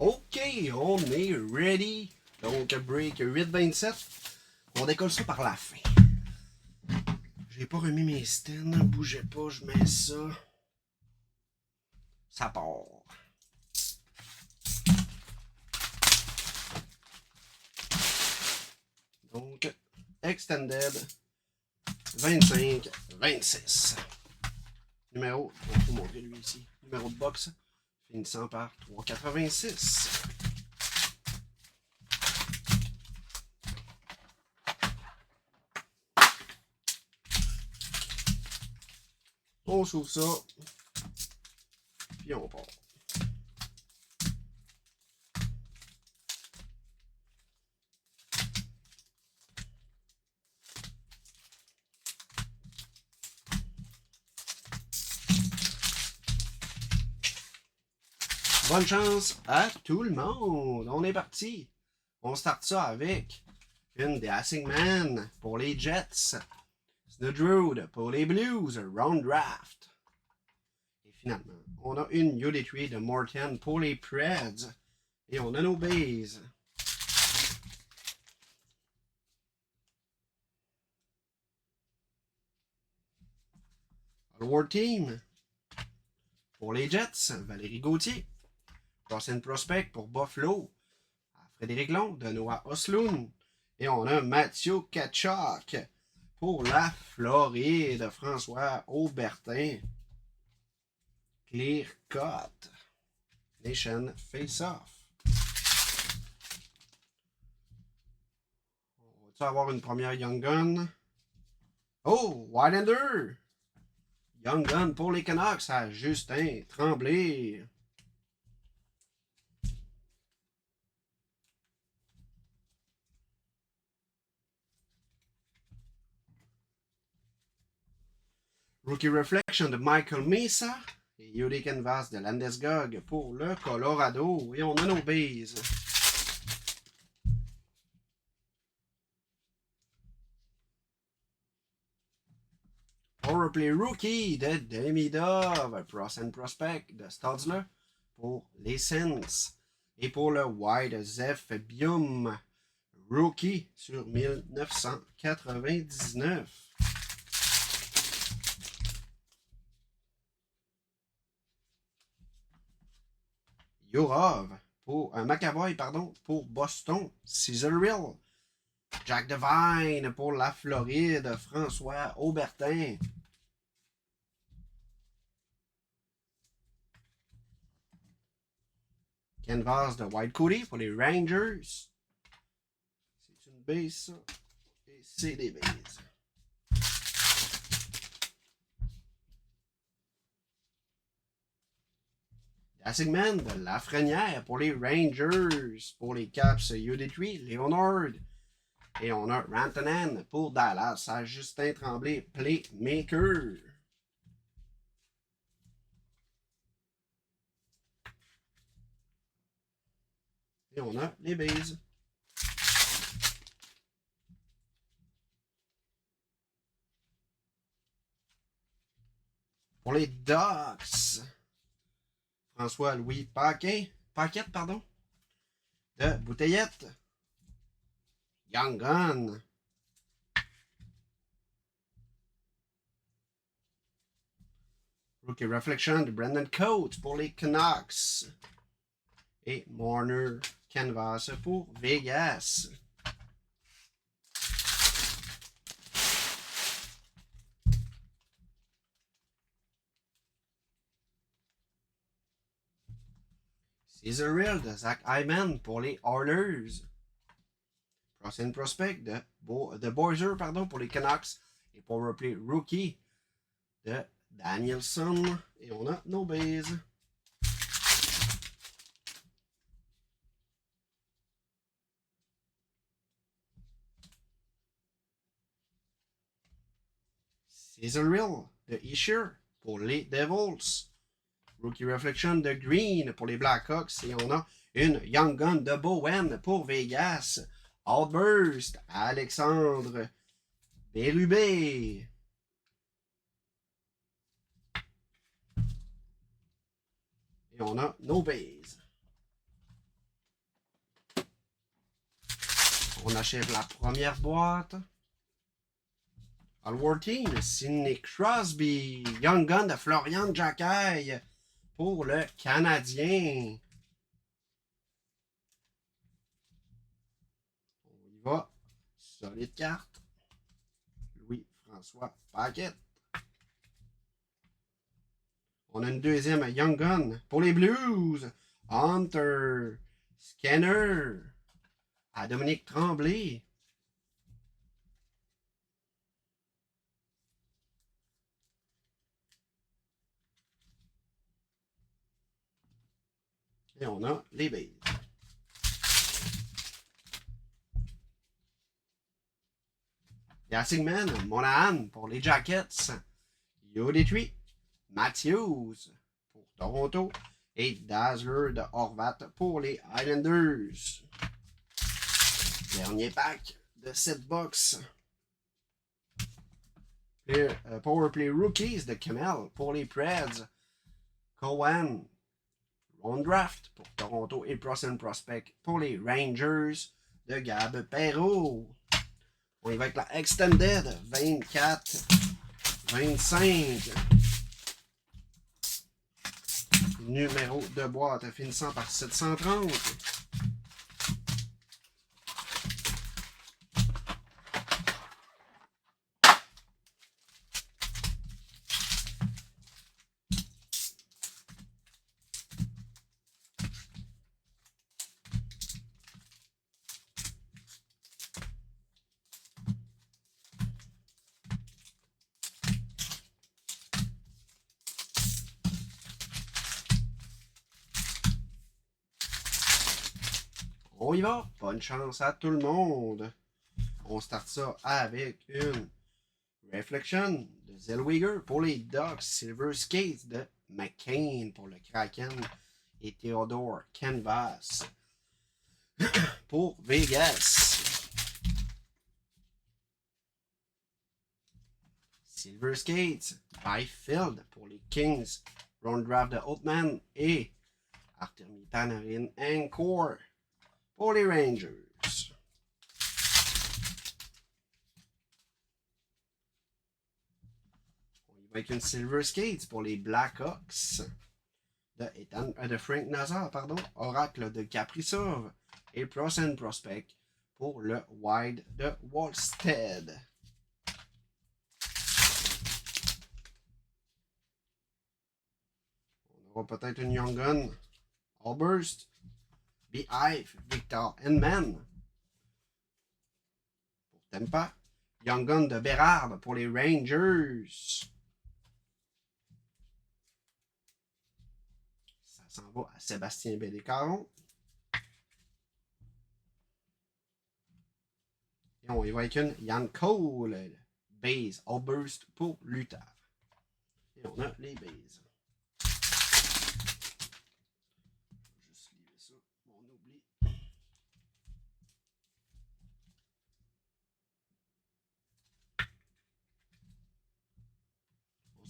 OK, on est ready. Donc, break 8-27. On décolle ça par la fin. J'ai pas remis mes stands. Bougez pas, je mets ça. Ça part. Donc, Extended 25-26. Numéro, on va vous montrer lui ici. Numéro de box finissant par 3,86. On s'ouvre ça. Puis on part. Bonne chance à tout le monde. On est parti. On start ça avec une Dancing Man pour les Jets. Snowdrude pour les Blues. Round Draft. Et finalement, on a une UD3 de Morton pour les Preds. Et on a nos bases. Award Team pour les Jets. Valérie Gauthier. Cross and Prospect pour Buffalo. Frédéric Long de Noah Osloon. Et on a Mathieu Kachuk pour la Floride. François Aubertin. Clear Cut. Nation Face-Off. On va-tu avoir une première Young Gun? Oh, Wildlander! Young Gun pour les Canucks à Justin Tremblay. Rookie Reflection de Michael Mesa et Yuri Canvas de Landeskog pour le Colorado. Et on a nos bases. Powerplay Rookie de Demidov, Cross and Prospect de Studzler pour les Sens. Et pour le White Zeph Bium Rookie sur 1999. Yorov pour McAvoy pour Boston. Cesaril. Jack Devine pour la Floride. François Aubertin. Canvas de White Cody pour les Rangers. C'est une base, ça. Et c'est des bases. Dancing Man de Lafrenière pour les Rangers. Pour les Caps, UD3, Leonard. Et on a Rantanen pour Dallas à Justin Tremblay, Playmaker. Et on a les bases. Pour les Ducks, François-Louis Paquette, de Bouteillette. Young Gun. Rookie Reflection de Brendan Coates pour les Canucks. Et Marner Canvas pour Vegas. Cesaril de Zach Hyman pour les Oilers. Cross and Prospect de Boiser pour les Canucks. Et Powerplay Rookie de Danielson. Et on a nos bases. Cesaril de Isher pour les Devils. Rookie Reflection de Green pour les Blackhawks. Et on a une Young Gun de Bowen pour Vegas. Outburst, Alexandre Bérubé. Et on a nos bases. On achève la première boîte. All-War Team, Sidney Crosby. Young Gun de Florian Jacquet pour le Canadien. On y va. Solide carte. Louis-François Paquette. On a une deuxième Young Gun pour les Blues. Hunter Scanner à Dominique Tremblay. Et on a les bases. Yassigman, Monahan pour les Jackets. Yodetri, Matthews pour Toronto. Et Dazzler de Horvat pour les Islanders. Dernier pack de cette box. Powerplay Rookies de Kemel pour les Preds. Cohen, Round Draft pour Toronto et Prospect Prospect pour les Rangers de Gab Perreault. On y va avec la Extended 24-25. Numéro de boîte finissant par 730. On y va, bonne chance à tout le monde. On start ça avec une Reflection de Zellweger pour les Ducks, Silver Skates de McCain pour le Kraken et Theodore Canvas pour Vegas. Silver Skates, Byfield pour les Kings, Round Draft de Holtman et Artemi Panarin Encore pour les Rangers. On y va avec une Silver Skates pour les Blackhawks de Frank Nazar, Oracle de Kaprizov et Prospect Prospect pour le Wild de Wallstead. On aura peut-être une Young Gun, Allburst, Beehive, Victor Henman pour Tampa. Young Gun de Bérard pour les Rangers. Ça s'en va à Sébastien Bédécaron. Et on y va avec une Yann Cole, base Allburst pour Luther. Et on a les bases.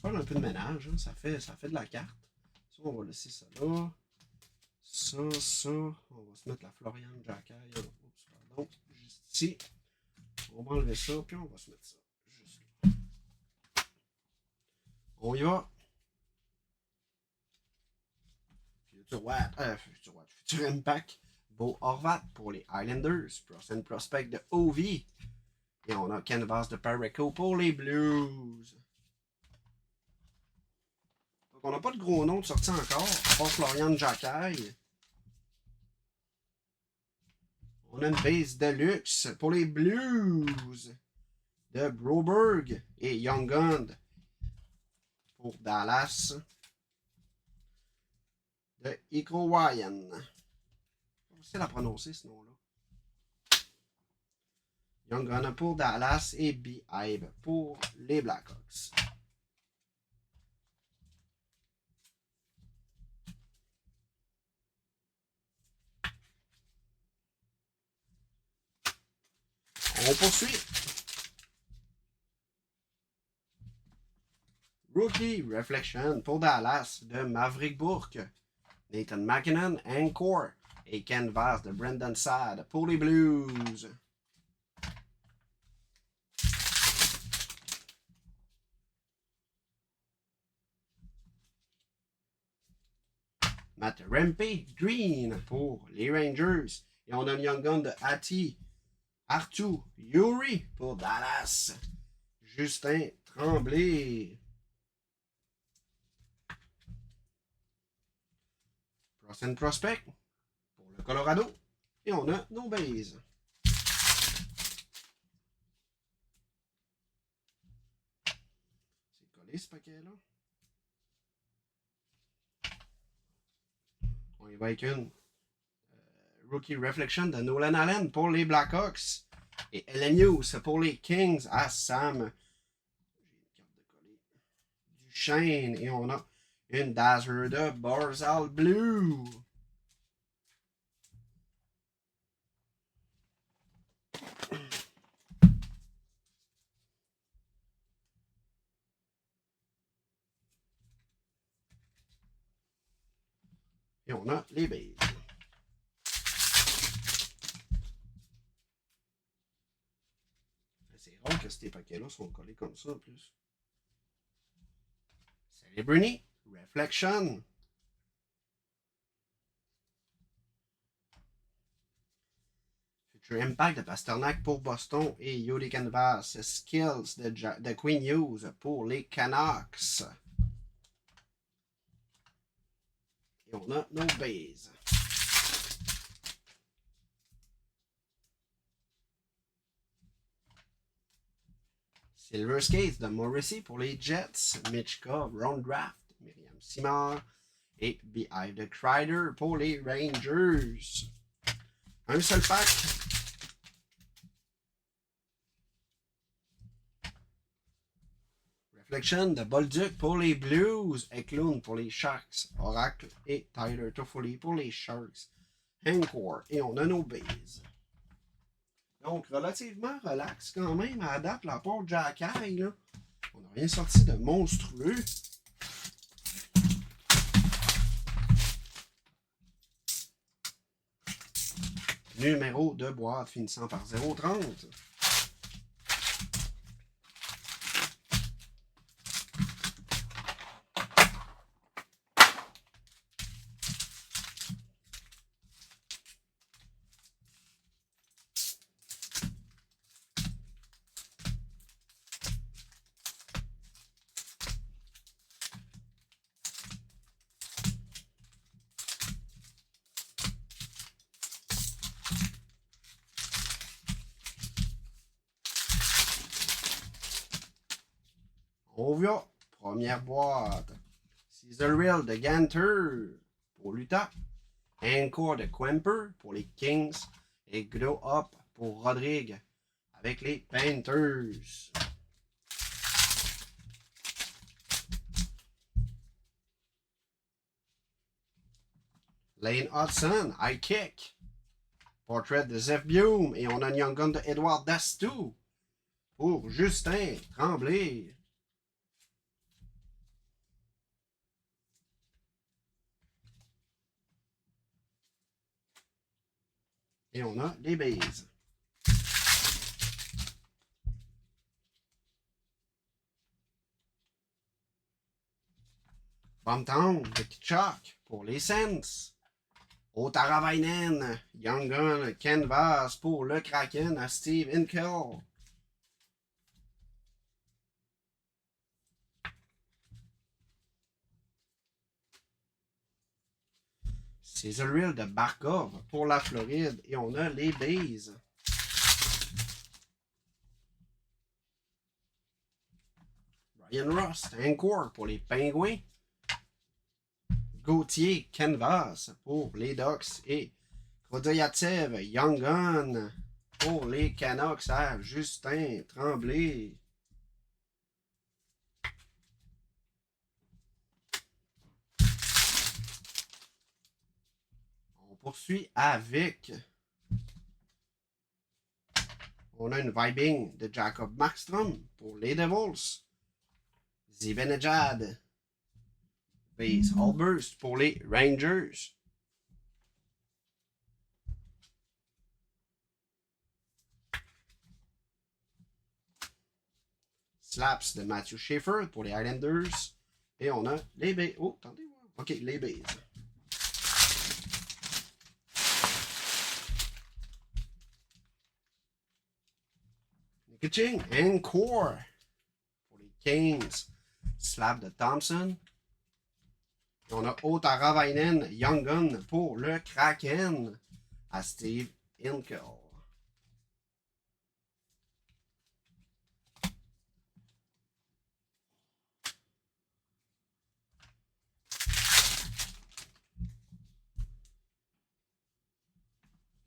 Faire un peu de ménage, hein. Ça fait de la carte. Ça, on va laisser ça là. Ça. On va se mettre la Florian Jacquet. Pardon, juste ici. On va enlever ça, puis on va se mettre ça juste là. On y va. Future Impact. Beau Horvat pour les Islanders. Prospect Prospect de Ovi. Et on a Canvas de Parayko pour les Blues. On n'a pas de gros nom de sortie encore, à part Florian Jacquet. On a une base de luxe pour les Blues de Broberg et Young Gun pour Dallas de Iko Ryan. C'est la prononcer ce nom-là. Young Gun pour Dallas et Beehive pour les Blackhawks. On poursuit. Rookie Reflection pour Dallas de Maverick Bourque. Nathan McKinnon, Encore et Canvas de Brendan Saad pour les Blues. Matt Rempe Green pour les Rangers. Et on a le Young Gun de Hattie Artu Yuri pour Dallas. Justin Tremblay. Prochain Prospect pour le Colorado. Et on a nos bases. C'est collé ce paquet-là. On y va avec une Rookie Reflection de Nolan Allen pour les Blackhawks. Et Elenius pour les Kings à Sam. J'ai une carte de coller. Duchesne. Et on a une Dazzler de Barzal Blue. Et on a les bases. C'est rare que ces paquets-là sont collés comme ça en plus. Celebrity Reflection. Future Impact de Pasternak pour Boston et Yuri Canvas. Skills de Queen Hughes pour les Canucks. Et on a nos bases. Silver Skates de Morrissey pour les Jets. Mitchka, Round Draft, Myriam Simard. Et Beehive de Kreider pour les Rangers. Un seul pack. Reflection de Bolduc pour les Blues. Eklund pour les Sharks. Oracle et Tyler Toffoli pour les Sharks. Encore. Et on a nos bases. Donc, relativement relax quand même à date, la part Jack High, là. On n'a rien sorti de monstrueux. Numéro de boîte finissant par 0,30. On voit. Première boîte. Caesar Real de Ganter pour l'Utah. Encore de Quemper pour les Kings. Et Grow Up pour Rodrigue avec les Panthers. Lane Hudson, High Kick. Portrait de Zeph Bume. Et on a un Young Gun de Edward Dastou pour Justin Tremblay. Et on a les bases. Bumptown de Kitchak pour les Sens. Otaravainen, Young Gun, Canvas pour le Kraken à Steve Inkel. Caesar Real de Barkov pour la Floride. Et on a les bases. Ryan Rust, Encore pour les Pingouins. Gauthier, Canvas pour les Ducks. Et Krodoyatev, Young Gun pour les Canucks à Justin Tremblay. On poursuit avec... On a une Vibing de Jacob Markstrom pour les Devils. Zibanejad. Base Allburst pour les Rangers. Slaps de Matthew Schaefer pour les Islanders. Et on a les bases. Oh, attendez. OK, les bases. Kitching, Encore pour les Kings. Slab de Thompson. Et on a Otara Young Gun pour le Kraken à Steve Inkel.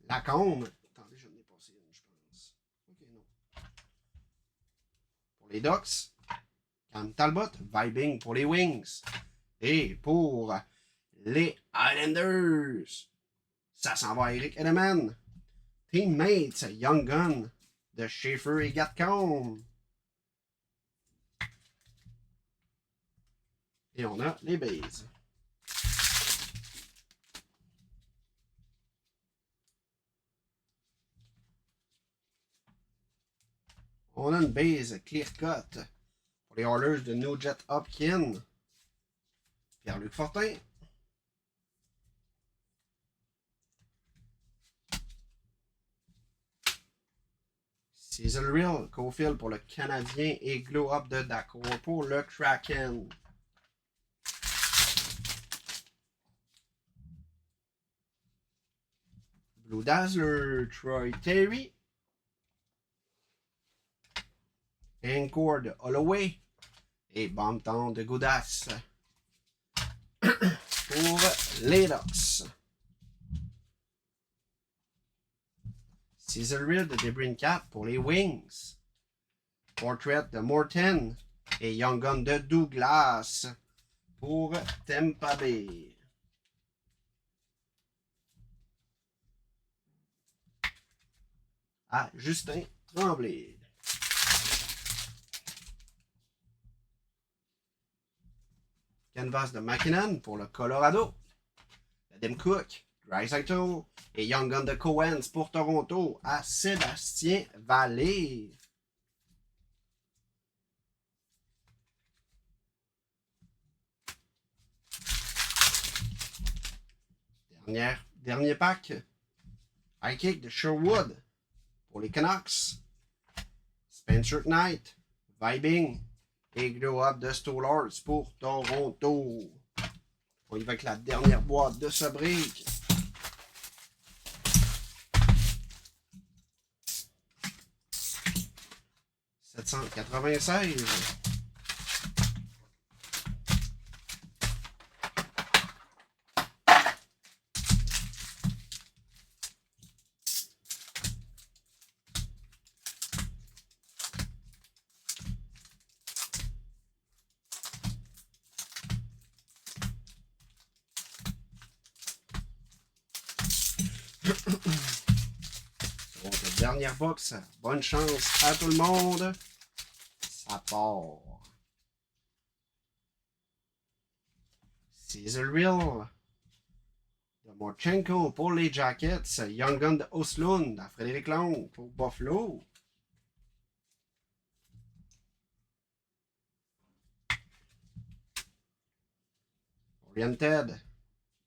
Lacombe. Attendez, je n'ai passé une, je pense. Ok, non. Pour les Ducks. Cam Talbot. Vibing pour les Wings. Et pour les Islanders, ça s'en va à Eric Edelman. Teammates, Young Gun de Schaefer et Gatcombe. Et on a les bases. On a une base clear cut pour les Oilers de Nugent Hopkins. Pierre-Luc Fortin. Cecil Real, Cofield pour le Canadien et Glow Up de Dacor pour le Kraken. Blue Dazzler, Troy Terry. Encore de Holloway. Et Bompton de Goudas pour les Ducks. Cecil Real de Debrincat pour les Wings. Portrait de Morton et Young Gun de Douglas pour Tampa Bay. À Justin Tremblay. Canvas de McKinnon pour le Colorado. Adam Cook, Draisaitl et Young Gun de Coens pour Toronto à Sébastien Vallée. Dernier pack. High Kick de Sherwood pour les Canucks. Spencer Knight, Vibing et Glow Up de Stolars pour Toronto. On y va avec la dernière boîte de ce break. $796. Donc, dernière box. Bonne chance à tout le monde. Ça part. Cecil Real de Morchenko pour les Jackets. Young Gun de Oslund à Frédéric Long pour Buffalo. Oriented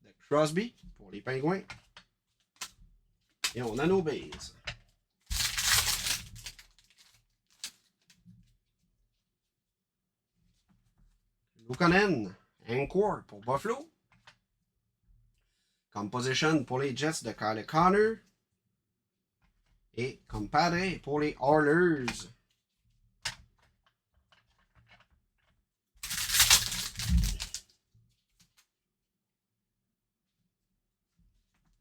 de Crosby pour les Pingouins. Et on a nos bases. Luukkonen, Encore pour Buffalo. Composition pour les Jets de Kyle Connor. Et Compadre pour les Oilers.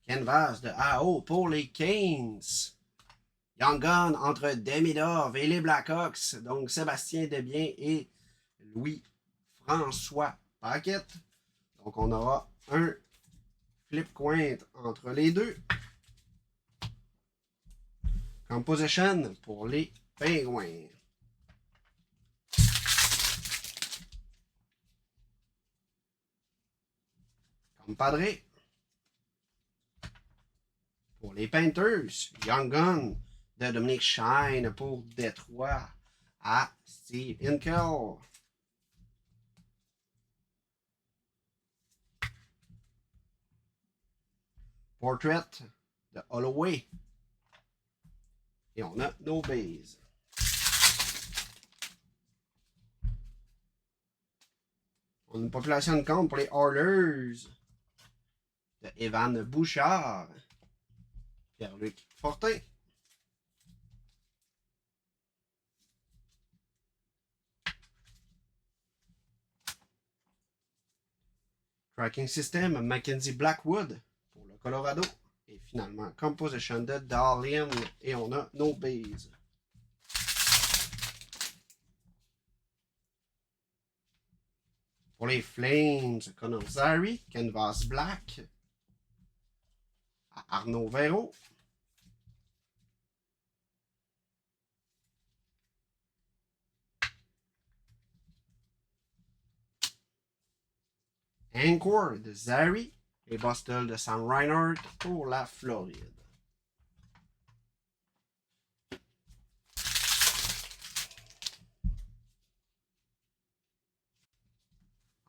Canvas de AO pour les Kings. Young Gun entre Demidov et les Blackhawks. Donc Sébastien Desbiens et Louis-François Paquette. Donc on aura un flip coin entre les deux. Composition pour les Pingouins. Compadre pour les Panthers. Young Gun de Dominique Shine pour Détroit à Steve Inkel. Portrait de Holloway. Et on a nos bases. On a une population de compte pour les Oilers de Evan Bouchard. Pierre-Luc Fortin. Tracking System, Mackenzie Blackwood pour le Colorado. Et finalement, Composition de Darlene. Et on a nos bases. Pour les Flames, Connor Zary, Canvas Black. À Arnaud Véro. Anchor de Zary. Et Bostel de Sam Reinhardt pour la Floride.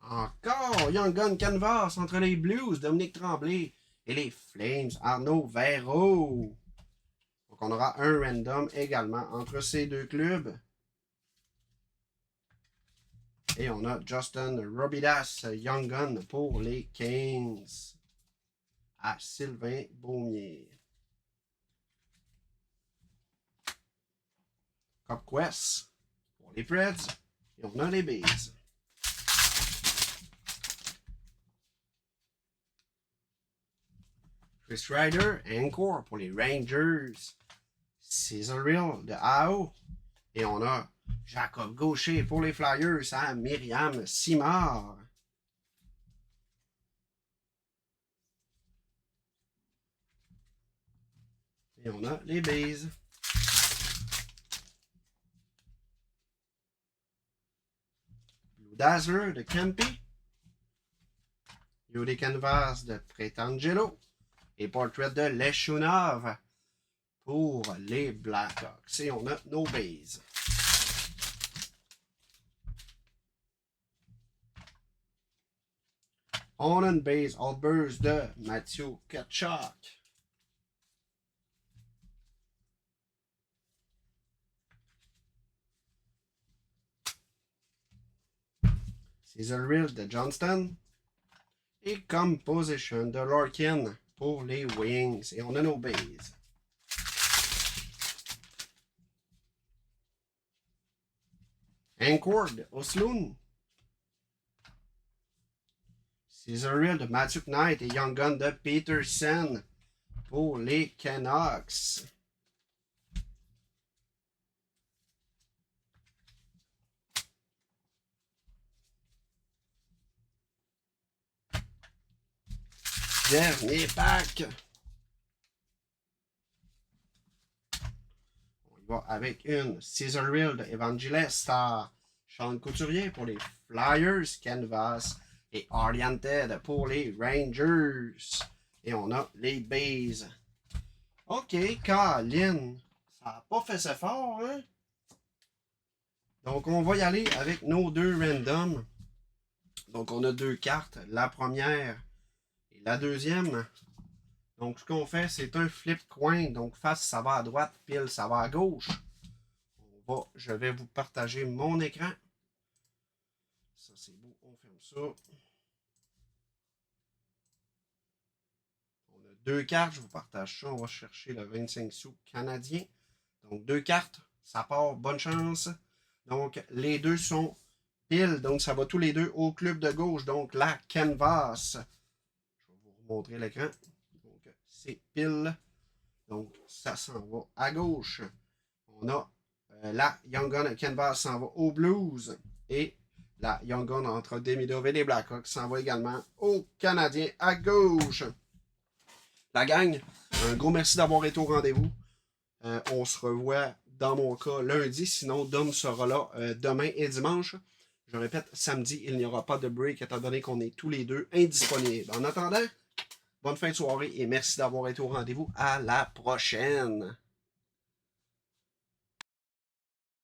Encore Young Gun Canvas entre les Blues, Dominique Tremblay et les Flames, Arnaud Véro. Donc on aura un random également entre ces deux clubs. Et on a Justin Robidas Young Gun pour les Kings à Sylvain Beaumier. Cup Quest pour les Preds. Et on a les Bees. Chris Ryder, Encore pour les Rangers. Cesaril de AO. Et on a Jacob Gaucher pour les Flyers à Myriam Simard. Et on a les Bees. Blue Dazzler de Campy. Yuri Canvas de Pretangelo. Et Portrait de Leshunov pour les Blackhawks. Et on a nos bases. On a une base Allbirds de Mathieu Tkachuk. Cesaril de Johnston. Et Composition de Larkin pour les Wings. Et on a nos bases. Anchor de Osloon. Cesaril de Matthew Knight et Young Gun de Peterson pour les Canucks. Dernier pack. On y va avec une Cesaril de Evangelist à Sean Couturier pour les Flyers, Canvas et Oriented pour les Rangers. Et on a les Bays. OK, Colin. Ça n'a pas fait ça fort, hein? Donc, on va y aller avec nos deux randoms. Donc, on a deux cartes. La première et la deuxième. Donc, ce qu'on fait, c'est un flip coin. Donc, face, ça va à droite. Pile, ça va à gauche. Je vais vous partager mon écran. Ça, c'est beau. On ferme ça. On a deux cartes. Je vous partage ça. On va chercher le 25 sous canadien. Donc, deux cartes. Ça part. Bonne chance. Donc, les deux sont pile. Donc, ça va tous les deux au club de gauche. Donc, la Canvas. Je vais vous remontrer l'écran. Donc, c'est pile. Donc, ça s'en va à gauche. On a la Young Gun Canvas s'en va aux Blues. Et la Young Gun entre Demidov et les Blackhawks s'en va également aux Canadiens à gauche. La gang, un gros merci d'avoir été au rendez-vous. On se revoit dans mon cas lundi. Sinon, Dom sera là demain et dimanche. Je répète, samedi, il n'y aura pas de break étant donné qu'on est tous les deux indisponibles. En attendant, bonne fin de soirée et merci d'avoir été au rendez-vous. À la prochaine!